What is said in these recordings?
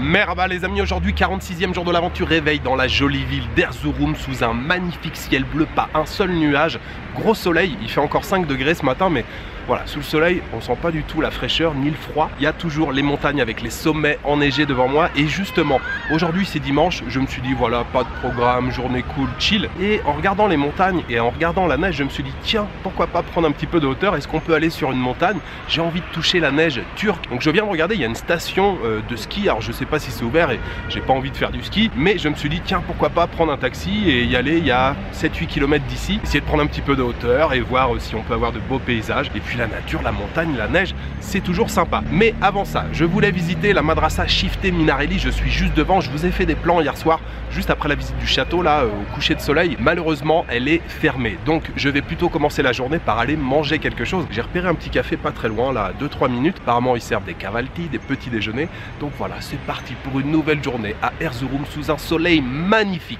Merhaba les amis, aujourd'hui 46e jour de l'aventure, réveil dans la jolie ville d'Erzurum sous un magnifique ciel bleu, pas un seul nuage, gros soleil, il fait encore 5 degrés ce matin mais voilà, sous le soleil on sent pas du tout la fraîcheur ni le froid, il y a toujours les montagnes avec les sommets enneigés devant moi et justement aujourd'hui c'est dimanche, je me suis dit voilà, pas de programme, journée cool, chill et en regardant les montagnes et en regardant la neige je me suis dit tiens, pourquoi pas prendre un petit peu de hauteur, est-ce qu'on peut aller sur une montagne, j'ai envie de toucher la neige turque, donc je viens de regarder, il y a une station de ski, alors je sais pas si c'est ouvert et j'ai pas envie de faire du ski, mais je me suis dit tiens pourquoi pas prendre un taxi et y aller, il y a 7-8 km d'ici, essayer de prendre un petit peu de hauteur et voir si on peut avoir de beaux paysages et puis la nature, la montagne, la neige, c'est toujours sympa. Mais avant ça, je voulais visiter la madrasa Shifte Minarelli, je suis juste devant, je vous ai fait des plans hier soir, juste après la visite du château là, au coucher de soleil, malheureusement elle est fermée, donc je vais plutôt commencer la journée par aller manger quelque chose. J'ai repéré un petit café pas très loin là, à 2-3 minutes, apparemment ils servent des cavalti, des petits déjeuners, donc voilà, c'est parti pour une nouvelle journée à Erzurum sous un soleil magnifique.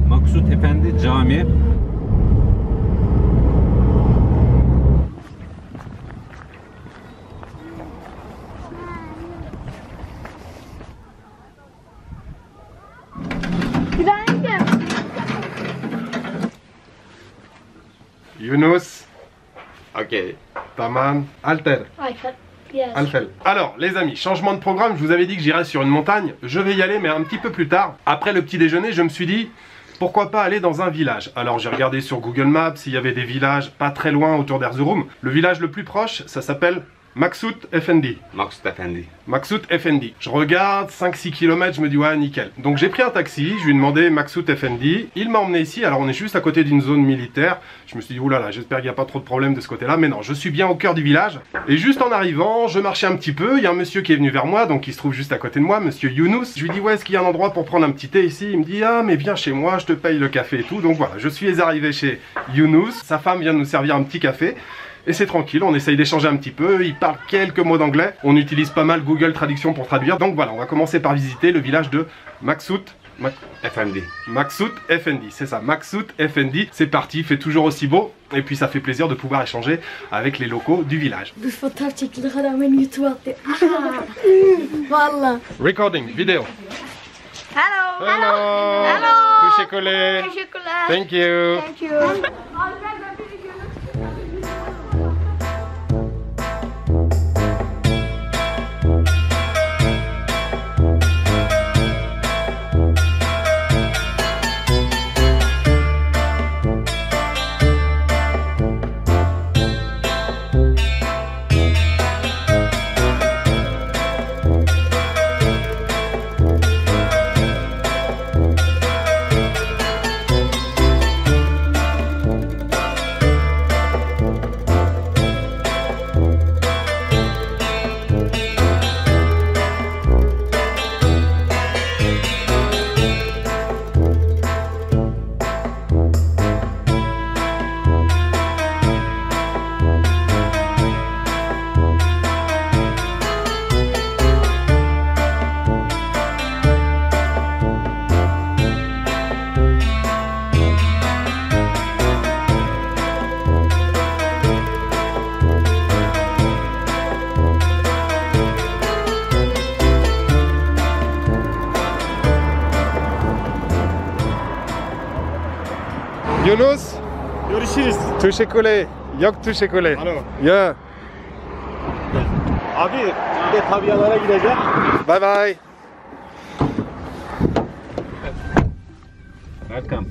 Maksut Efendi Camii. Yunus. Ok. Taman. Alter. Yes. Alfel. Alors les amis, changement de programme, je vous avais dit que j'irais sur une montagne, je vais y aller mais un petit peu plus tard. Après le petit déjeuner, je me suis dit pourquoi pas aller dans un village. Alors j'ai regardé sur Google Maps s'il y avait des villages pas très loin autour d'Erzurum. Le village le plus proche, ça s'appelle Maksut Efendi. Maksut Efendi. Maksut Efendi. Je regarde 5-6 km, je me dis ouais nickel. Donc j'ai pris un taxi, je lui ai demandé Maksut Efendi. Il m'a emmené ici, alors on est juste à côté d'une zone militaire. Je me suis dit oulala, j'espère qu'il n'y a pas trop de problème de ce côté-là. Mais non, je suis bien au cœur du village. Et juste en arrivant, je marchais un petit peu. Il y a un monsieur qui est venu vers moi, donc il se trouve juste à côté de moi, monsieur Yunus. Je lui dis ouais, est-ce qu'il y a un endroit pour prendre un petit thé ici? Il me dit ah mais viens chez moi, je te paye le café et tout. Donc voilà, je suis arrivé chez Yunus. Sa femme vient de nous servir un petit café. Et c'est tranquille, on essaye d'échanger un petit peu, il parle quelques mots d'anglais, on utilise pas mal Google Traduction pour traduire, donc voilà, on va commencer par visiter le village de Maksut Efendi. Maksut Efendi, c'est ça, Maksut Efendi, c'est parti, il fait toujours aussi beau, et puis ça fait plaisir de pouvoir échanger avec les locaux du village. Recording, vidéo. Hello. Hello. Hello. Touché collé. Thank you. Thank you. Yunus, Görüşürüz. teşekkürler. Yok teşekkürler. Alo. Ya. Abi şimdi Tavyalara gideceğim. Bye bye. Welcome.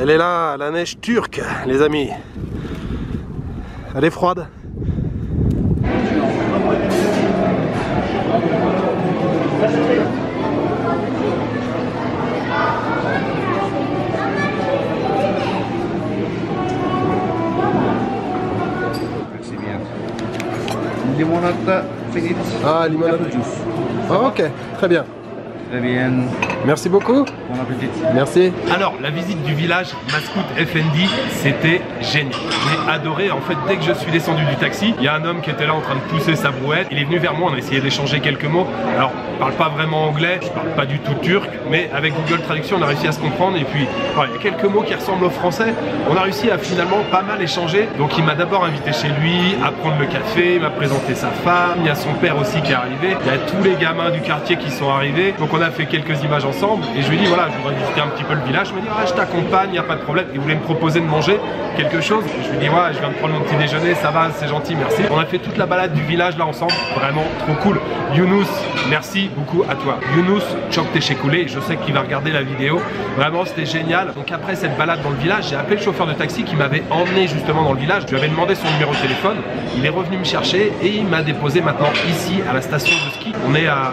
Elle est là, la neige turque, les amis. Elle est froide. Merci bien. Limonata finite. Ah, limonade. Ah, ok, très bien. Très bien. Merci beaucoup. Bon appétit. Merci. Alors, la visite du village Maskout Effendi, c'était génial. J'ai adoré. En fait, dès que je suis descendu du taxi, il y a un homme qui était là en train de pousser sa brouette. Il est venu vers moi, on a essayé d'échanger quelques mots. Alors, je parle pas vraiment anglais, je parle pas du tout turc, mais avec Google Traduction, on a réussi à se comprendre. Et puis, voilà, il y a quelques mots qui ressemblent au français. On a réussi à finalement pas mal échanger. Donc, il m'a d'abord invité chez lui à prendre le café, il m'a présenté sa femme. Il y a son père aussi qui est arrivé. Il y a tous les gamins du quartier qui sont arrivés. Donc, on a fait quelques images ensemble. Et je lui ai dit, voilà, je voudrais visiter un petit peu le village. Il m'a dit, ah, je t'accompagne, il n'y a pas de problème. Il voulait me proposer de manger quelque chose. Je lui ai dit, ouais, je viens de prendre mon petit déjeuner, ça va, c'est gentil, merci. On a fait toute la balade du village là ensemble, vraiment trop cool. Younous, merci beaucoup à toi. Younous, Chok Techekoulé, je sais qu'il va regarder la vidéo. Vraiment, c'était génial. Donc après cette balade dans le village, j'ai appelé le chauffeur de taxi qui m'avait emmené justement dans le village. Je lui avais demandé son numéro de téléphone. Il est revenu me chercher et il m'a déposé maintenant ici à la station de ski. On est à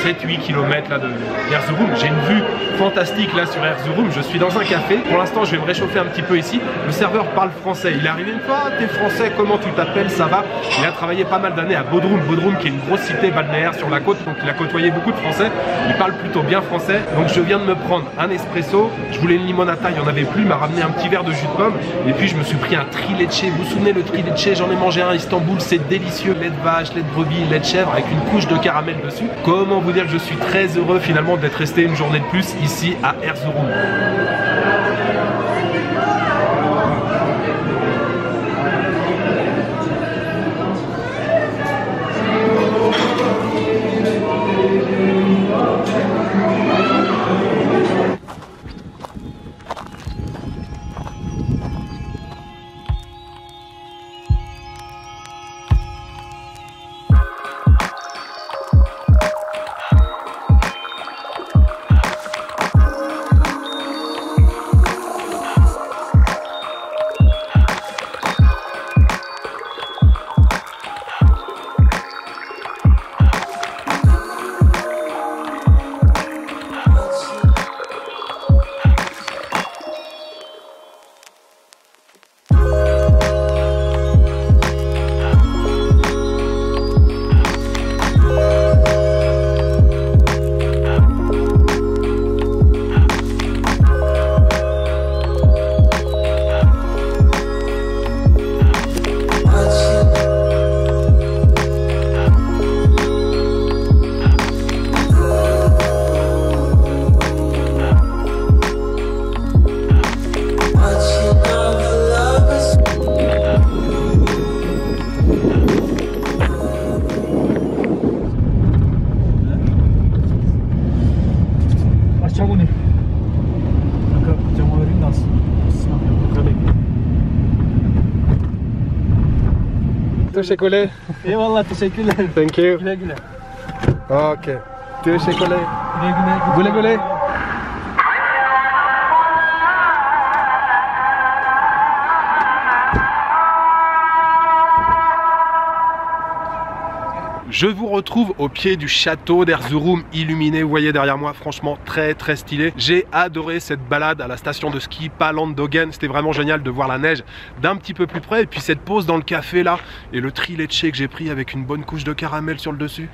7-8 km là d'Erzurum. J'ai une vue fantastique là sur Erzurum. Je suis dans un café. Pour l'instant, je vais me réchauffer un petit peu ici. Le serveur parle français. Il est arrivé une fois, t'es français, comment tu t'appelles, ça va. Il a travaillé pas mal d'années à Bodrum. Bodrum qui est une grosse cité balnéaire sur la côte. Donc il a côtoyé beaucoup de français. Il parle plutôt bien français. Donc je viens de me prendre un espresso. Je voulais une limonata, il n'y en avait plus. Il m'a ramené un petit verre de jus de pomme. Et puis je me suis pris un trileche. Vous vous souvenez le trileche? J'en ai mangé un à Istanbul. C'est délicieux. Lait de vache, lait de brebis, lait de chèvre avec une couche de caramel dessus. Comment vous dire que je suis très heureux finalement d'être resté une journée de plus ici à Erzurum. Teşekkürler. Eyvallah, teşekkürler. Thank you. Güle güle. Ok. Teşekkürler. Güle güle. Güle güle. Je vous retrouve au pied du château d'Erzurum illuminé, vous voyez derrière moi, franchement très très stylé. J'ai adoré cette balade à la station de ski Palandögen, c'était vraiment génial de voir la neige d'un petit peu plus près. Et puis cette pause dans le café là, et le trileche que j'ai pris avec une bonne couche de caramel sur le dessus.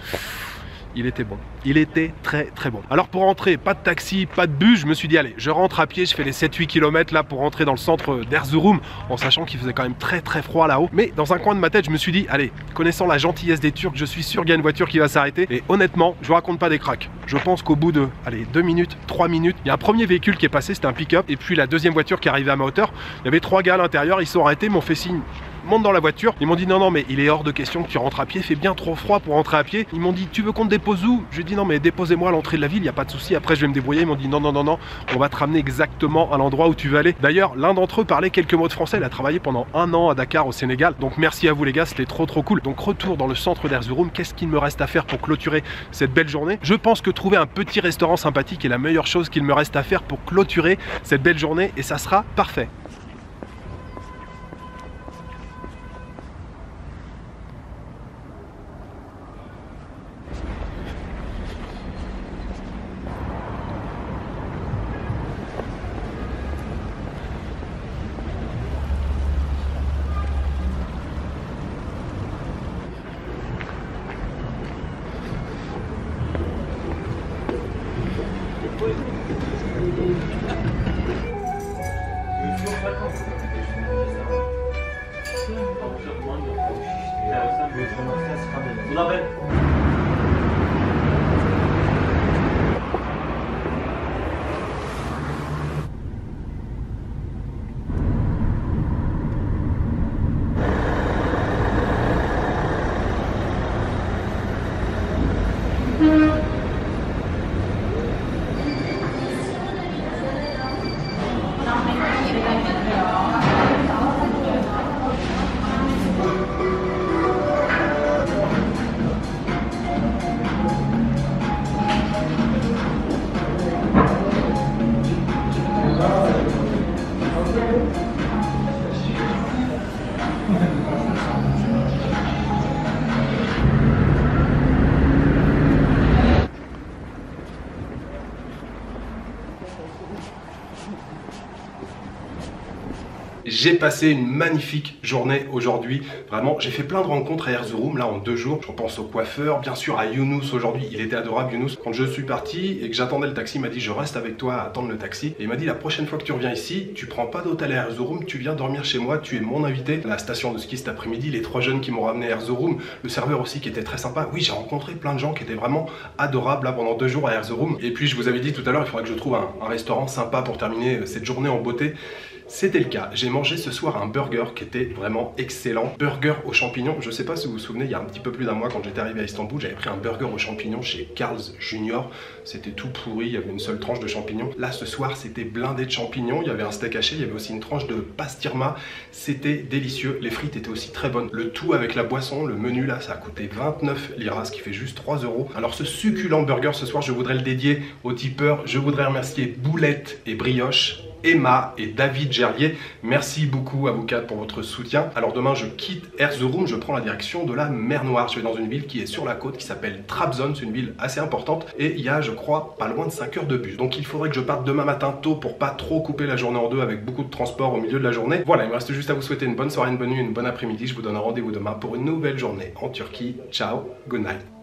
Il était bon, il était très très bon. Alors pour rentrer, pas de taxi, pas de bus, je me suis dit allez, je rentre à pied, je fais les 7-8 km là pour rentrer dans le centre d'Erzurum, en sachant qu'il faisait quand même très très froid là-haut. Mais dans un coin de ma tête, je me suis dit allez, connaissant la gentillesse des Turcs, je suis sûr qu'il y a une voiture qui va s'arrêter. Et honnêtement, je vous raconte pas des cracks. Je pense qu'au bout de, allez, 2 minutes, 3 minutes, il y a un premier véhicule qui est passé, c'était un pick-up. Et puis la deuxième voiture qui est arrivée à ma hauteur, il y avait 3 gars à l'intérieur, ils sont arrêtés, m'ont fait signe. monte dans la voiture. Ils m'ont dit non mais il est hors de question que tu rentres à pied, il fait bien trop froid pour rentrer à pied. Ils m'ont dit tu veux qu'on te dépose où? Je lui ai dit non mais déposez-moi à l'entrée de la ville, il n'y a pas de souci, après je vais me débrouiller. Ils m'ont dit non, on va te ramener exactement à l'endroit où tu veux aller. D'ailleurs l'un d'entre eux parlait quelques mots de français, il a travaillé pendant 1 an à Dakar au Sénégal. Donc merci à vous les gars, c'était trop cool. Donc retour dans le centre d'Erzurum, qu'est-ce qu'il me reste à faire pour clôturer cette belle journée? Je pense que trouver un petit restaurant sympathique est la meilleure chose qu'il me reste à faire pour clôturer cette belle journée et ça sera parfait. J'ai passé une magnifique journée aujourd'hui. Vraiment, j'ai fait plein de rencontres à Erzurum, là en 2 jours. Je pense au coiffeur, bien sûr à Younous aujourd'hui. Il était adorable, Younous. Quand je suis parti et que j'attendais le taxi, il m'a dit je reste avec toi à attendre le taxi. Et il m'a dit la prochaine fois que tu reviens ici, tu prends pas d'hôtel à Erzurum, tu viens dormir chez moi, tu es mon invité. À la station de ski cet après-midi, les 3 jeunes qui m'ont ramené à Erzurum, le serveur aussi qui était très sympa. Oui, j'ai rencontré plein de gens qui étaient vraiment adorables là pendant 2 jours à Erzurum. Et puis je vous avais dit tout à l'heure, il faudrait que je trouve un restaurant sympa pour terminer cette journée en beauté. C'était le cas. J'ai mangé ce soir un burger qui était vraiment excellent. Burger aux champignons. Je sais pas si vous vous souvenez, il y a un petit peu plus d'1 mois quand j'étais arrivé à Istanbul, j'avais pris un burger aux champignons chez Carl's Junior. C'était tout pourri, il y avait une seule tranche de champignons. Là ce soir c'était blindé de champignons, il y avait un steak haché, il y avait aussi une tranche de pastirma. C'était délicieux. Les frites étaient aussi très bonnes. Le tout avec la boisson, le menu là, ça a coûté 29 liras, ce qui fait juste 3 €. Alors ce succulent burger ce soir, je voudrais le dédier aux tipeurs. Je voudrais remercier Boulette et Brioche, Emma et David Gerlier. Merci beaucoup à vous 4 pour votre soutien. Alors demain je quitte Erzurum, je prends la direction de la mer Noire. Je vais dans une ville qui est sur la côte qui s'appelle Trabzon, c'est une ville assez importante et il y a je crois pas loin de 5 heures de bus. Donc il faudrait que je parte demain matin tôt pour pas trop couper la journée en deux avec beaucoup de transport au milieu de la journée. Voilà, il me reste juste à vous souhaiter une bonne soirée, une bonne nuit, une bonne après-midi. Je vous donne rendez-vous demain pour une nouvelle journée en Turquie. Ciao, good night.